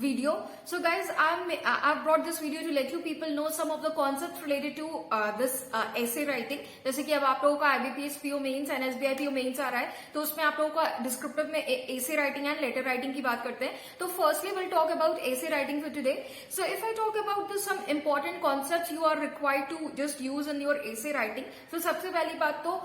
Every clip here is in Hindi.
video. So guys, I've brought this video to let you people know some of the concepts related to this essay writing. जैसे कि अब आप लोगों का IBPS PO mains NSBI PO mains आ रहा है, तो उसमें आप लोगों का डिस्क्रिप्टिव में essay writing and later writing की बात करते हैं. तो firstly we'll talk about essay writing for today. So if I talk about some important concepts you are required to just use in your essay writing. So सबसे पहली बात तो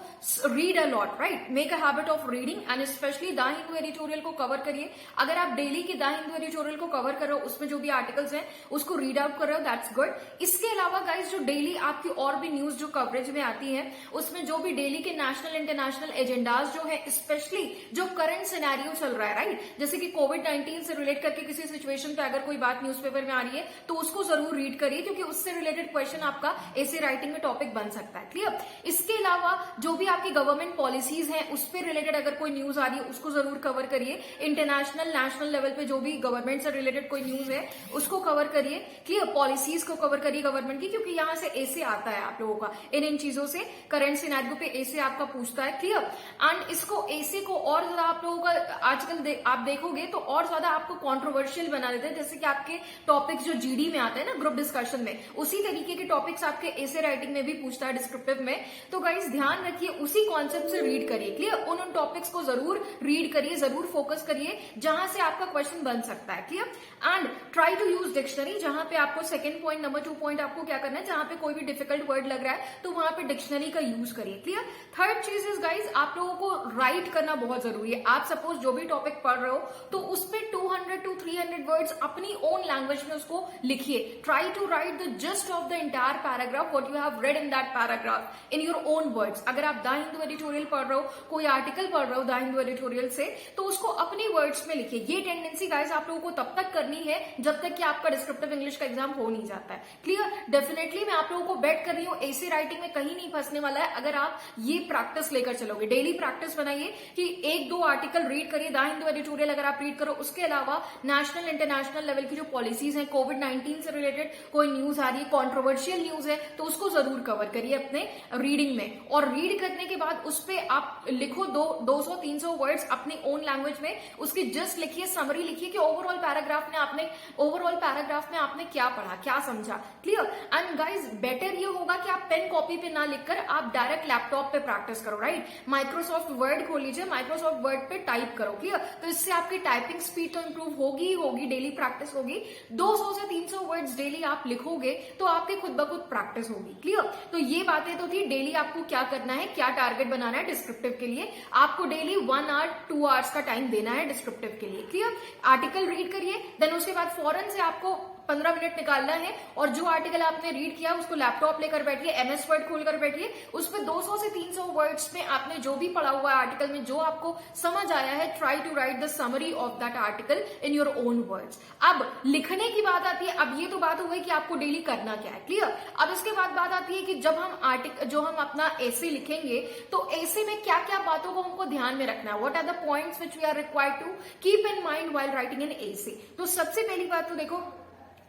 read a lot, right? Make a habit of reading and especially the Hindu editorial को कवर करिए. अगर आप डेली की द हिंदू एडिटोरियल को कवर कर रहे हो, उसमें जो भी आर्टिकल्स हैं उसको रीड आउट कर रहे हो, दैट्स गुड. इसके अलावा गाइस जो डेली आपकी और भी न्यूज जो कवरेज में आती है, उसमें जो भी डेली के नेशनल इंटरनेशनल एजेंडाज जो है, स्पेशली जो करंट सिनेरियो चल रहा है, राइट, जैसे कि कोविड-19 से रिलेट करके किसी सिचुएशन पे अगर कोई बात न्यूज़पेपर में आ रही है तो उसको जरूर रीड करिए, क्योंकि उससे रिलेटेड क्वेश्चन आपका ऐसे राइटिंग में टॉपिक बन सकता है. क्लियर. इसके अलावा जो भी आपकी गवर्नमेंट पॉलिसीज हैं उस पर रिलेटेड अगर कोई न्यूज आ रही है उसको जरूर कवर करिए. इंटरनेशनल नेशनल लेवल पे जो भी गवर्नमेंट से रिलेटेड कोई न्यूज है उसको कवर करिए. क्लियर. पॉलिसीज को कवर करिए गवर्नमेंट की, क्योंकि यहां से ऐसे आता है आप लोगों का इन चीजों से करंट सिनेरियो पे ऐसे आपका पूछता है. क्लियर. एंड इसको ऐसे को और ज्यादा आप लोगों का आजकल आप देखोगे तो और ज्यादा आपको कॉन्ट्रोवर्शियल बना देते हैं. जैसे कि आपके टॉपिक्स जो जीडी में आते हैं ना ग्रुप डिस्कशन में, उसी तरीके के टॉपिक्स आपके ऐसे राइटिंग में भी पूछता है डिस्क्रिप्टिव में. तो गाइस ध्यान रखिए, उसी कॉन्सेप्ट से रीड करिए. क्लियर. उन टॉपिक्स को जरूर रीड करिए, जरूर फोकस करिए जहां से आपका क्वेश्चन बन सकता है. Clear. And try to use dictionary. जहां पे आपको सेकंड पॉइंट, नंबर 2 पॉइंट आपको क्या करना है, जहां पे कोई भी डिफिकल्ट वर्ड लग रहा है तो वहां पे डिक्शनरी का यूज करिए. क्लियर. थर्ड चीज इज गाइज, आप लोगों को राइट करना बहुत जरूरी है. आप सपोज जो भी टॉपिक पढ़ रहे हो तो उस पर 200 to 300 वर्ड्स अपनी ओन लैंग्वेज में उसको लिखिए. Try to write the gist of the entire paragraph what you have read in that paragraph in your own words. अगर आप द हिंदू एडिटोरियल पढ़ रहे हो, कोई आर्टिकल पढ़ रहे हो द हिंदू एडिटोरियल से, तो उसको अपनी वर्ड्स में लिखिए. ये टेंडेंसी गाइज आप लोगों को तब तक करनी है जब तक कि आपका डिस्क्रिप्टिव इंग्लिश का एग्जाम हो नहीं जाता है. क्लियर. डेफिनेटली मैं आप लोगों को बेट कर रही हूँ ऐसे राइटिंग में कहीं नहीं फंसने वाला है अगर आप ये प्रैक्टिस लेकर चलोगे. डेली प्रैक्टिस बनाइए कि 1-2 आर्टिकल रीड करिए. द हिंदू एडिटोरियल अगर आप रीड करो, उसके अलावा नेशनल इंटरनेशनल लेवल की जो पॉलिसीज हैं, कोविड-19 से रिलेटेड कोई न्यूज आ रही है, कॉन्ट्रोवर्शियल न्यूज है, तो उसको जरूर कवर करिए अपने रीडिंग में. और रीड करने के बाद उस पर आप लिखो 200-300 वर्ड्स अपनी ओन लैंग्वेज में. उसकी जस्ट लिखिए, समरी लिखिए कि ओवरऑल पैराग्राफ में आपने क्या पढ़ा, क्या समझा. क्लियर. एंड गाइज बेटर ये होगा कि आप पेन कॉपी पे ना लिखकर आप डायरेक्ट लैपटॉप पे प्रैक्टिस करो. राइट. माइक्रोसॉफ्ट वर्ड खोल लीजिए, माइक्रोसॉफ्ट वर्ड पे टाइप करो. क्लियर. तो इससे आपकी टाइपिंग स्पीड तो इंप्रूव होगी, डेली प्रैक्टिस होगी. 200 से 300 वर्ड्स डेली आप लिखोगे तो आपके खुद ब खुद प्रैक्टिस होगी. क्लियर. तो ये बातें तो थी डेली आपको क्या करना है, क्या टारगेट बनाना है डिस्क्रिप्टिव के लिए. आपको डेली 1 आवर 2 आवर्स का टाइम देना है डिस्क्रिप्टिव के लिए. क्लियर. आर्टिकल रीड करिए, देन उसके बाद फौरन से आपको 15 मिनट निकालना है और जो आर्टिकल आपने रीड किया उसको लैपटॉप लेकर बैठिए, एमएस वर्ड खोलकर बैठिए. उस पर 200 से 300 वर्ड्स में आपने जो भी पढ़ा हुआ है आर्टिकल में, जो आपको समझ आया है, try to write the summary of that article in your own words. अब लिखने की बात आती है. अब ये तो बात हो गई कि आपको डेली करना क्या है. क्लियर. अब इसके बाद बात आती है कि जब हम अपना ऐसे लिखेंगे तो ऐसे में क्या क्या बातों को हमको ध्यान में रखना है. What are the points which we are required to keep in mind while writing an essay. तो सबसे पहली बात तो देखो,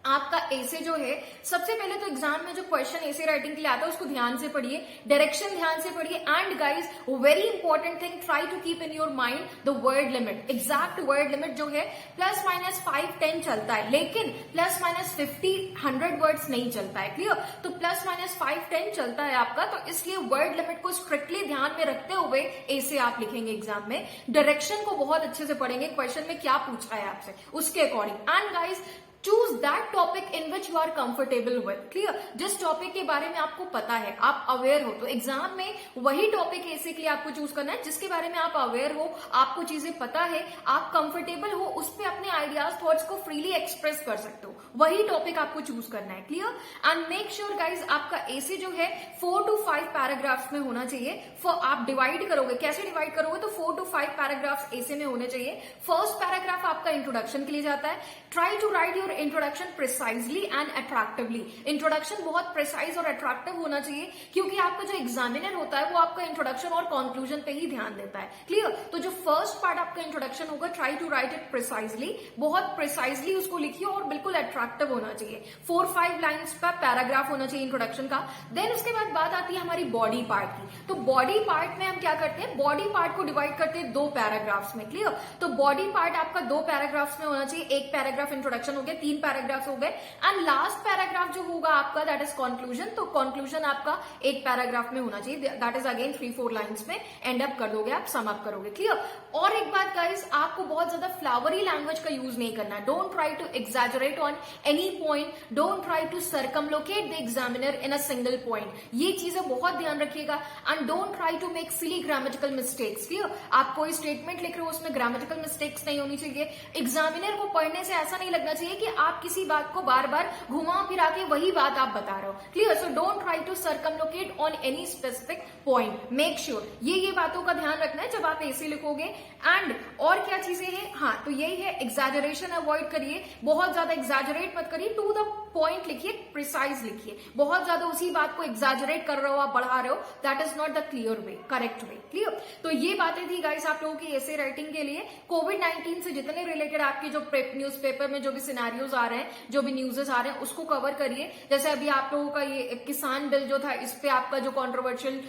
आपका ऐसे जो है, सबसे पहले तो एग्जाम में जो क्वेश्चन ऐसे राइटिंग के लिए आता है उसको ध्यान से पढ़िए, डायरेक्शन ध्यान से पढ़िए. And guys very important thing, try to keep in your mind the word limit. Exact word limit जो है +-5-10 चलता है, लेकिन +-50-100 वर्ड्स नहीं चलता है. क्लियर. तो +-5-10 चलता है आपका, तो इसलिए वर्ड लिमिट को स्ट्रिक्टली ध्यान में रखते हुए ऐसे आप लिखेंगे एग्जाम में. डायरेक्शन को बहुत अच्छे से पढ़ेंगे, क्वेश्चन में क्या पूछा है आपसे उसके according. And guys choose that topic in which you are comfortable with. Clear. जिस टॉपिक के बारे में आपको पता है, आप अवेयर हो, तो एग्जाम में वही टॉपिक ऐसे के लिए आपको चूज करना है जिसके बारे में आप अवेयर हो, आपको चीजें पता है, आप कंफर्टेबल हो, उस पर अपने आइडियाज थॉट्स को फ्रीली एक्सप्रेस कर सकते हो. वही टॉपिक आपको चूज करना है. Clear. And make sure guys आपका ऐसे जो है 4 to 5 पैराग्राफ्स में होना चाहिए. आप डिवाइड करोगे, कैसे डिवाइड करोगे, तो 4 to 5 पैराग्राफ्स ऐसे में होने चाहिए. फर्स्ट पैराग्राफ आपका इंट्रोडक्शन के लिए जाता है. Try to write your introduction precisely and attractively. Introduction बहुत प्रिसाइज और अट्रैक्टिव होना चाहिए, क्योंकि आपका जो एग्जामिनर होता है वो आपका इंट्रोडक्शन और कंक्लूजन पे ही ध्यान देता है। क्लियर? तो जो फर्स्ट पार्ट आपका इंट्रोडक्शन होगा, try to write it precisely, बहुत प्रिसाइजली उसको लिखिए और बिल्कुल अट्रैक्टिव होना चाहिए। 4-5 लाइन्स का पैराग्राफ होना चाहिए इंट्रोडक्शन का। देन उसके बाद बात आती है हमारी बॉडी पार्ट की। तो बॉडी पार्ट में हम क्या करते हैं, बॉडी पार्ट को डिवाइड करते हैं 2 पैराग्राफ्स में। क्लियर? तो बॉडी पार्ट आपका 2 पैराग्राफ्स में होना चाहिए। एक पैराग्राफ इंट्रोडक्शन हो गया, 3 पैराग्राफ्स हो गए, एंड लास्ट पैराग्राफ जो होगा आपका दैट इज कंक्लूजन। तो कंक्लूजन आपका एक पैराग्राफ में होना चाहिए, दैट इज अगेन 3-4 लाइन्स में एंड अप कर दोगे, आप सम अप करोगे। क्लियर? और एक बात गाइस, आपको बहुत ज्यादा फ्लावरी लैंग्वेज का यूज नहीं करना है। Don't try to exaggerate on any point, don't try to circumlocute the examiner in a single point. ये चीजें बहुत ध्यान रखिएगा। And don't try to make silly grammatical mistakes. Clear? आप कोई स्टेटमेंट लिख रहे हो, उसमें ग्रामेटिकल मिस्टेक्स नहीं होनी चाहिए। एग्जामिनर को पढ़ने से ऐसा नहीं लगना चाहिए कि आप किसी बात को बार बार घुमा फिरा के वही बात आप बता रहे हो। Clear? So don't try to circumlocute on any specific point. Make sure ये बातों का ध्यान रखना है जब आप ऐसे लिखोगे। एंड और क्या चीजें हैं, हाँ, तो यही है, एग्जैजरेशन अवॉइड करिए, बहुत ज्यादा एग्जैजरेट मत करिए, टू द पॉइंट लिखिए, प्रिसाइज लिखिए। बहुत ज्यादा उसी बात को एग्जैजरेट कर रहे हो, आप बढ़ा रहे हो, that is not the clear way, correct way. Clear? तो ये बातें थी गाइस आप लोगों की एसे राइटिंग के लिए। कोविड-19 से जितने रिलेटेड आपके जो न्यूज़पेपर में जो भी सिनेरियोज आ रहे हैं, जो भी न्यूज़ेस आ रहे हैं, उसको कवर करिए। जैसे अभी आप लोगों का ये किसान बिल जो था, इस पे आपका जो कॉन्ट्रोवर्शियल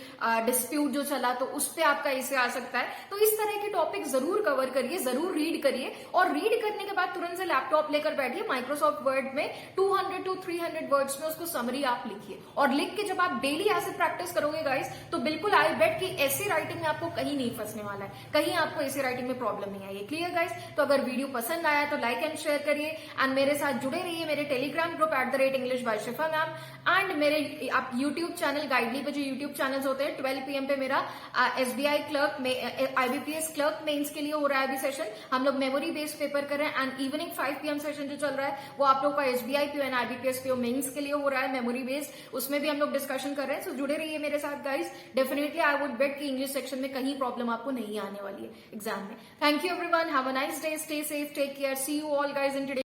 डिस्प्यूट जो चला, तो उस पे आपका ऐसे आ सकता है। तो इस तरह के टॉपिक जरूर कवर करिए, जरूर रीड करिए, और रीड करने के बाद तुरंत से लैपटॉप लेकर बैठिए, माइक्रोसॉफ्ट वर्ड में 200 to 300 वर्ड्स में उसको समरी आप लिखिए। और लिख के जब आप डेली ऐसे प्रैक्टिस करोगे गाइस, तो बिल्कुल आई बेट कि ऐसे राइटिंग में आपको कहीं नहीं फंसने वाला है, कहीं आपको ऐसे राइटिंग में प्रॉब्लम नहीं आएगी। Clear guys? तो अगर वीडियो पसंद आया तो लाइक एंड शेयर करिए, एंड मेरे साथ जुड़े रहिए मेरे Telegram group @English by Shifa ma'am, and मेरे आप यूट्यूब चैनल गाइडली पे जो यूट्यूब चैनल्स होते हैं, 12 PM पे मेरा SBI क्लर्क में IBPS क्लर्क मेंस के लिए हो रहा है अभी सेशन। हम लोग मेमोरी बेस्ड पेपर कर रहे हैं, एंड इवनिंग 5 PM सेशन जो चल रहा है वो आप लोग का SBI PO and IBPS PO mains के लिए हो रहा है, मेमोरी बेस्ड। उसमें भी हम लोग डिस्कशन कर रहे हैं। सो जुड़े रहिए मेरे साथ गाइस। डेफिनेटली आई वुड बेट कि इंग्लिश सेक्शन में कहीं प्रॉब्लम आपको नहीं आने वाली है एग्जाम में। Thank you everyone, have a nice day, stay safe, take care, see you all guys in today